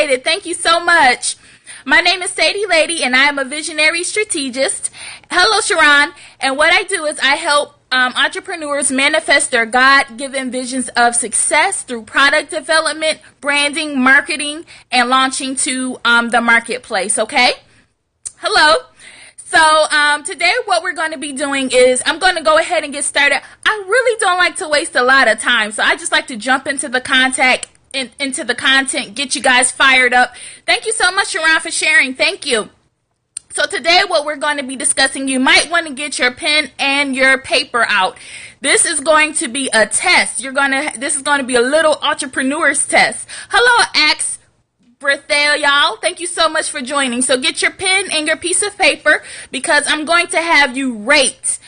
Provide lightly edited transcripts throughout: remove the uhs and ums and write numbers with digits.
appreciate it. Thank you so much. My name is Sade Lady, and I am a visionary strategist. Hello, Sharon. And what I do is I help entrepreneurs manifest their God-given visions of success through product development, branding, marketing, and launching to the marketplace. Okay? Hello. So today what we're going to be doing is I'm going to go ahead and get started. I really don't like to waste a lot of time, so I just like to jump into the content, get you guys fired up. Thank you so much, Sharon, for sharing. Thank you. So today what we're going to be discussing, you might want to get your pen and your paper out. This is going to be a test. This is going to be a little entrepreneur's test. Hello, Axe Birthday, y'all. Thank you so much for joining. So get your pen and your piece of paper because I'm going to have you rate.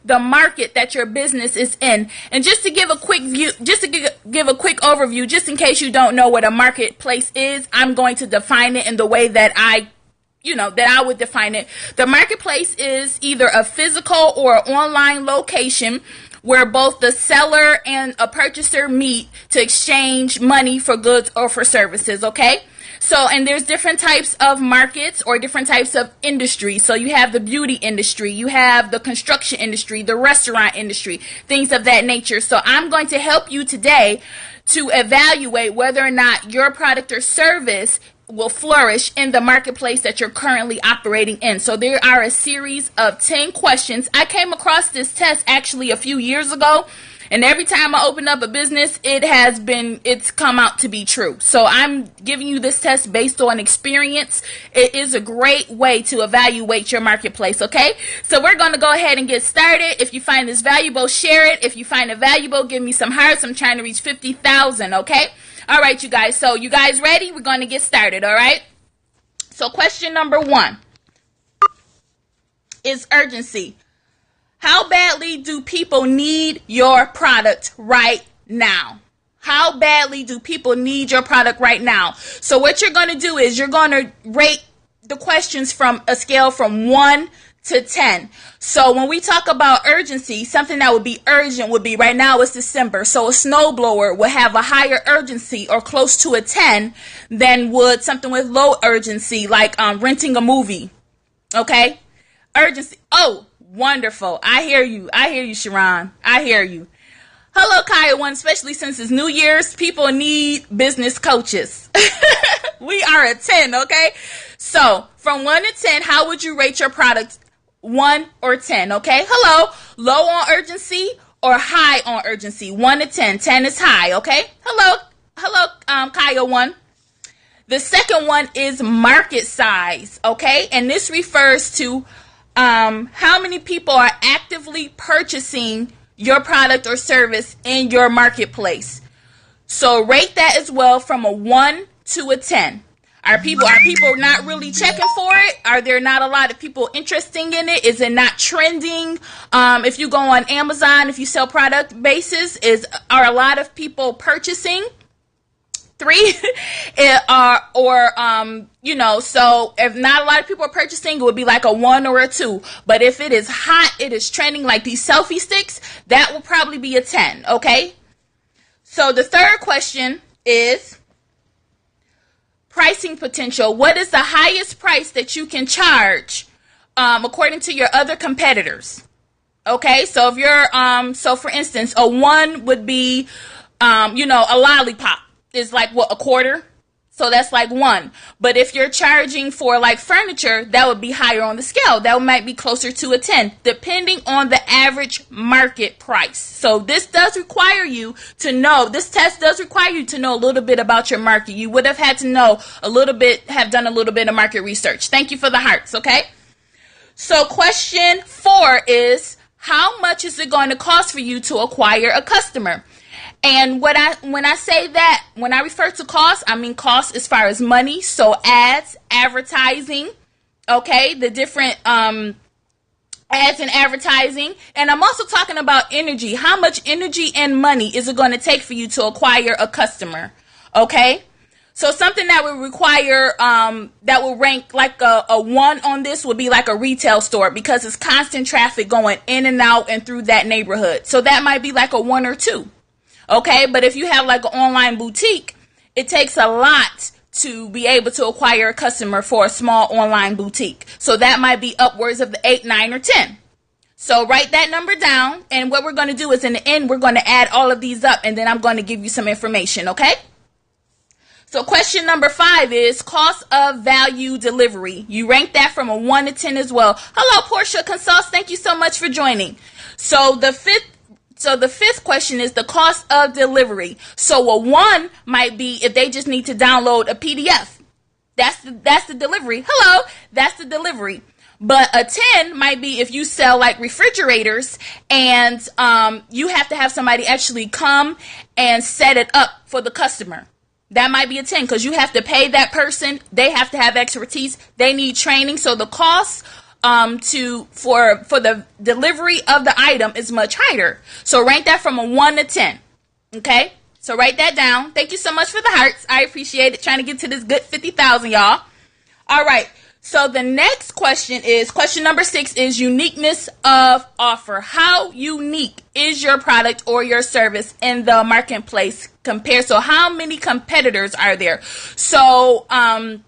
The market that your business is in. And just to give a quick overview, just in case you don't know what a marketplace is, I'm going to define it in the way that I would define it. The marketplace is either a physical or online location where both the seller and a purchaser meet to exchange money for goods or for services, okay? So, and there's different types of markets or different types of industry. So you have the beauty industry, you have the construction industry, the restaurant industry, things of that nature. So I'm going to help you today to evaluate whether or not your product or service will flourish in the marketplace that you're currently operating in. So there are a series of 10 questions. I came across this test actually a few years ago, and every time I open up a business, it's come out to be true. So I'm giving you this test based on experience. It is a great way to evaluate your marketplace, okay? So we're going to go ahead and get started. If you find this valuable, share it. If you find it valuable, give me some hearts. I'm trying to reach 50,000, okay? All right, you guys. So you guys ready? We're going to get started, all right? So question number 1 is urgency. How badly do people need your product right now? How badly do people need your product right now? So what you're going to do is you're going to rate the questions from a scale from 1 to 10. So when we talk about urgency, something that would be urgent would be right now it's December. So a snowblower would have a higher urgency or close to a 10 than would something with low urgency like renting a movie. Okay? Urgency. Oh, wonderful. I hear you, Sharon. I hear you. Hello, Kaya One, especially since it's New Year's, people need business coaches. We are a 10, okay? So from 1 to 10, how would you rate your product? 1 or 10, okay? Hello, low on urgency or high on urgency? 1 to 10. 10 is high, okay? Hello, Kaya One. The second one is market size, okay? And this refers to how many people are actively purchasing your product or service in your marketplace. So rate that as well from a 1 to a 10. Are people not really checking for it? Are there not a lot of people interested in it? Is it not trending? If you go on Amazon, if you sell product basis, are a lot of people purchasing? 3 so if not a lot of people are purchasing, it would be like a 1 or a 2. But if it is hot, it is trending like these selfie sticks, that will probably be a 10, okay? So the third question is pricing potential. What is the highest price that you can charge according to your other competitors? Okay, so if you're so for instance, a 1 would be a lollipop is like what, a quarter? So that's like 1. But if you're charging for like furniture, that would be higher on the scale. That might be closer to a 10, depending on the average market price. So this test does require you to know a little bit about your market. You would have had to know have done a little bit of market research. Thank you for the hearts, okay? So question 4 is, how much is it going to cost for you to acquire a customer? And when I refer to cost, I mean cost as far as money. So ads, advertising, okay, the different ads and advertising. And I'm also talking about energy. How much energy and money is it going to take for you to acquire a customer? Okay. So something that would require, that will rank like a 1 on this would be like a retail store, because it's constant traffic going in and out and through that neighborhood. So that might be like a 1 or 2. Okay. But if you have like an online boutique, It takes a lot to be able to acquire a customer for a small online boutique. So that might be upwards of the 8, 9, or 10. So write that number down, and what we're going to do is in the end, we're going to add all of these up, and then I'm going to give you some information, okay? So question number 5 is cost of value delivery. You rank that from a 1 to 10 as well. Hello, Portia Consults. Thank you so much for joining. So the fifth question is the cost of delivery. So a 1 might be if they just need to download a PDF. That's the delivery. Hello, that's the delivery. But a 10 might be if you sell like refrigerators and you have to have somebody actually come and set it up for the customer. That might be a 10 because you have to pay that person. They have to have expertise. They need training. So the cost for the delivery of the item is much higher. So rank that from a 1 to 10. Okay? So write that down. Thank you so much for the hearts. I appreciate it. Trying to get to this good 50,000, y'all. All right. So the next question is, question number 6 is uniqueness of offer. How unique is your product or your service in the marketplace compared? So how many competitors are there? So a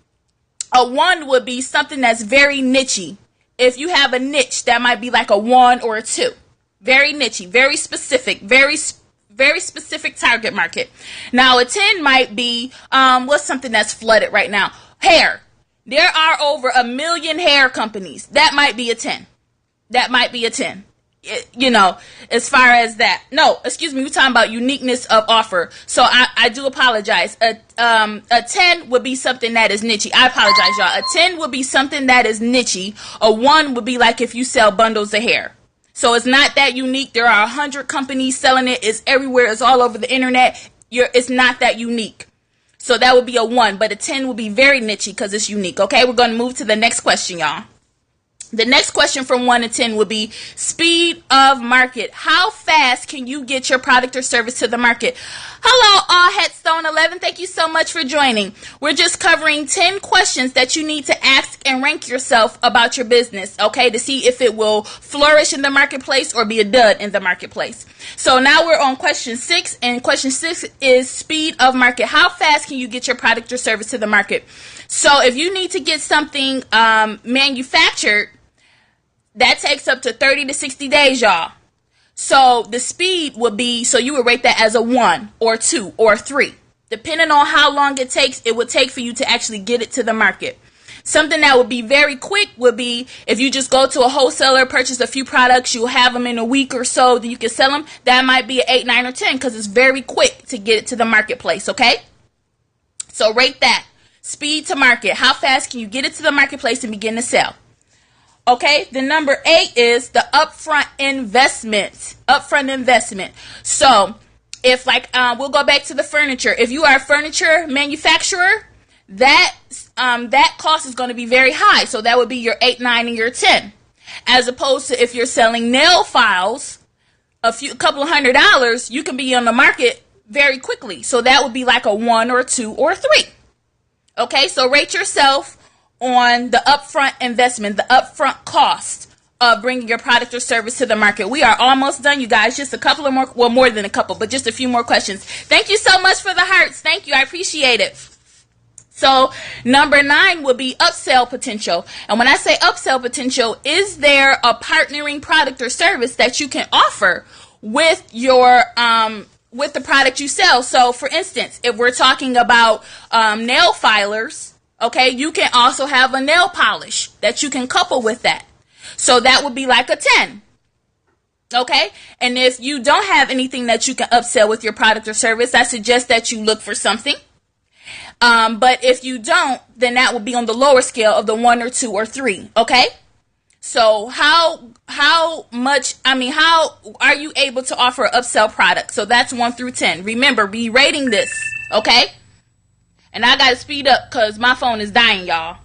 1 would be something that's very niche-y. If you have a niche, that might be like a 1 or a 2. Very niche-y, very specific, very specific target market. Now a 10 might be, what's something that's flooded right now? Hair. There are over 1 million hair companies. That might be a 10. That might be a 10. As far as that. No, excuse me. We're talking about uniqueness of offer. So I do apologize. A 10 would be something that is niche. I apologize, y'all. A 10 would be something that is niche. A 1 would be like if you sell bundles of hair. So it's not that unique. There are 100 companies selling it. It's everywhere. It's all over the internet. It's not that unique. So that would be a 1, but a 10 would be very niche because it's unique. Okay, we're going to move to the next question, y'all. The next question from 1 to 10 would be speed of market. How fast can you get your product or service to the market? Hello, All Headstone 11. Thank you so much for joining. We're just covering 10 questions that you need to ask and rank yourself about your business, okay, to see if it will flourish in the marketplace or be a dud in the marketplace. So now we're on question 6, and question 6 is speed of market. How fast can you get your product or service to the market? So if you need to get something manufactured, that takes up to 30 to 60 days, y'all. So the speed would be, so you would rate that as a 1 or 2 or 3. Depending on how long it would take for you to actually get it to the market. Something that would be very quick would be if you just go to a wholesaler, purchase a few products, you'll have them in a week or so, then you can sell them. That might be an 8, 9, or 10 because it's very quick to get it to the marketplace, okay? So rate that. Speed to market. How fast can you get it to the marketplace and begin to sell? Okay, the number 8 is the upfront investment. Upfront investment. So, if we'll go back to the furniture. If you are a furniture manufacturer, that cost is going to be very high. So that would be your 8, 9, and your 10. As opposed to if you're selling nail files, a couple of $100, you can be on the market very quickly. So that would be like a 1 or 2 or 3. Okay, so rate yourself on the upfront investment, the upfront cost of bringing your product or service to the market. We are almost done, you guys. Just a couple of more, well, more than a couple, but just a few more questions. Thank you so much for the hearts. Thank you. I appreciate it. So number 9 would be upsell potential. And when I say upsell potential, is there a partnering product or service that you can offer with your with the product you sell? So for instance, if we're talking about nail filers, okay, you can also have a nail polish that you can couple with that. So that would be like a 10. Okay, and if you don't have anything that you can upsell with your product or service, I suggest that you look for something. But if you don't, then that would be on the lower scale of the 1 or 2 or 3. Okay, so how are you able to offer an upsell product? So that's 1 through 10. Remember, be rating this. Okay. And I got to speed up because my phone is dying, y'all.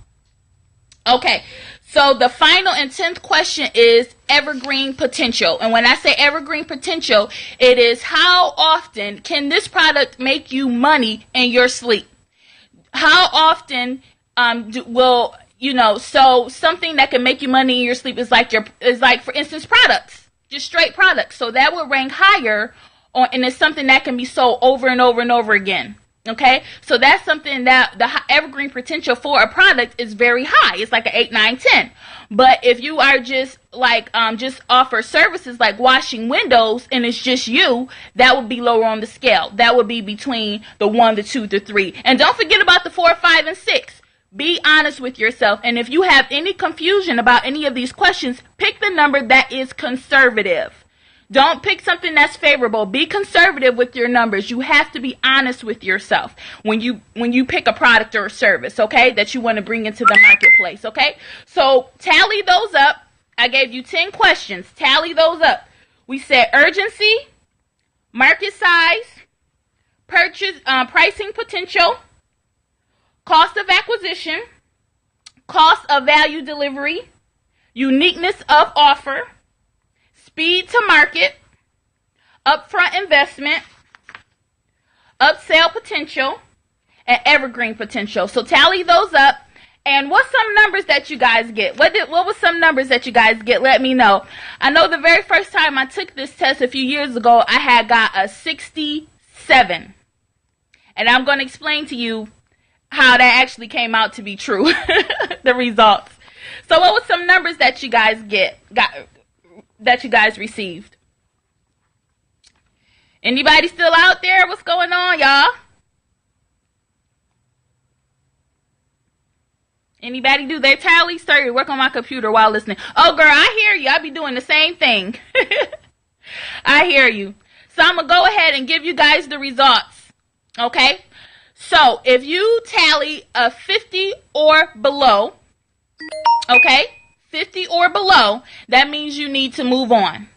Okay, so the final and 10th question is evergreen potential. And when I say evergreen potential, it is how often can this product make you money in your sleep? How often so something that can make you money in your sleep is like for instance products, just straight products. So that will rank higher and it's something that can be sold over and over and over again. Okay, so that's something that the evergreen potential for a product is very high. It's like an 8, 9, 10. But if you are just like just offer services like washing windows and it's just you, that would be lower on the scale. That would be between the 1, the 2, the 3. And don't forget about the 4, 5, and 6. Be honest with yourself. And if you have any confusion about any of these questions, pick the number that is conservative. Don't pick something that's favorable. Be conservative with your numbers. You have to be honest with yourself when you pick a product or a service, okay, that you want to bring into the marketplace, okay? So tally those up. I gave you 10 questions. Tally those up. We said urgency, market size, purchase, pricing potential, cost of acquisition, cost of value delivery, uniqueness of offer, speed to market, upfront investment, upsell potential, and evergreen potential. So tally those up. And what's some numbers that you guys get? What was some numbers that you guys get? Let me know. I know the very first time I took this test a few years ago, I had got a 67. And I'm going to explain to you how that actually came out to be true, the results. So what were some numbers that you guys that you guys received? Anybody still out there? What's going on, y'all? Anybody do their tally? Started to work on my computer while listening. Oh, girl, I hear you. I be doing the same thing. I hear you. So I'm going to go ahead and give you guys the results. Okay? So if you tally a 50 or below, okay, 50 or below, that means you need to move on.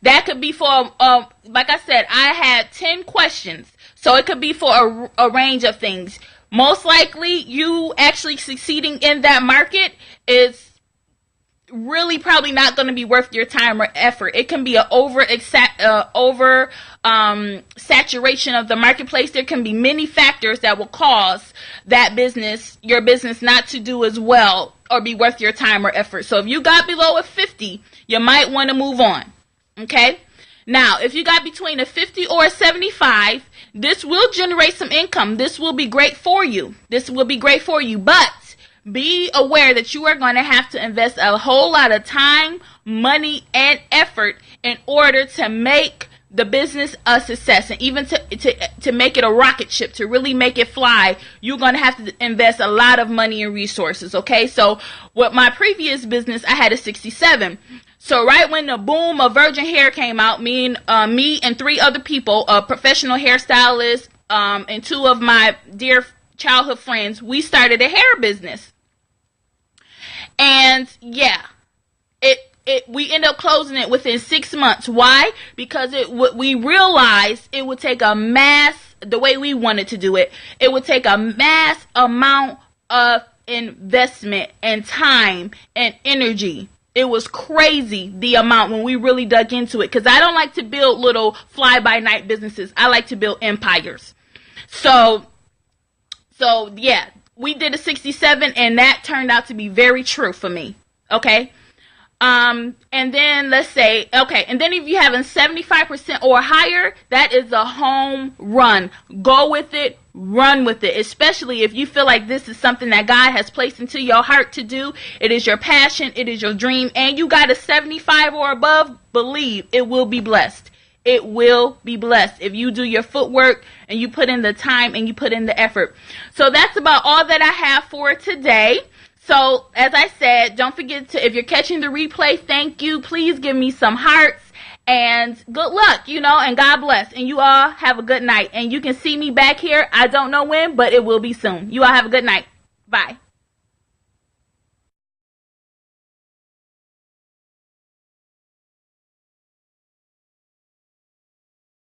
That could be for, like I said, I had 10 questions. So it could be for a range of things. Most likely, you actually succeeding in that market is really probably not going to be worth your time or effort. It can be an saturation of the marketplace. There can be many factors that will cause that business, your business, not to do as well or be worth your time or effort. So if you got below a 50, you might want to move on. Okay? Now, if you got between a 50 or a 75, this will generate some income. This will be great for you. This will be great for you. But be aware that you are going to have to invest a whole lot of time, money, and effort in order to make the business a success. And even to make it a rocket ship, to really make it fly, you're going to have to invest a lot of money and resources. Okay? So with my previous business, I had a 67. So right when the boom of virgin hair came out, me and 3 other people, a professional hairstylist, and 2 of my dear childhood friends, we started a hair business. And yeah, we ended up closing it within 6 months. Why? Because we realized it would take the way we wanted to do it, it would take a mass amount of investment and time and energy. It was crazy, the amount, when we really dug into it. Because I don't like to build little fly-by-night businesses. I like to build empires. So yeah, we did a 67, and that turned out to be very true for me. Okay? And then let's say, okay, and then if you have a 75% or higher, that is a home run. Go with it. Run with it, especially if you feel like this is something that God has placed into your heart to do. It is your passion. It is your dream. And you got a 75 or above, believe it will be blessed. It will be blessed if you do your footwork and you put in the time and you put in the effort. So that's about all that I have for today. So as I said, don't forget to, if you're catching the replay, thank you. Please give me some hearts. And good luck, and God bless. And you all have a good night. And you can see me back here. I don't know when, but it will be soon. You all have a good night. Bye.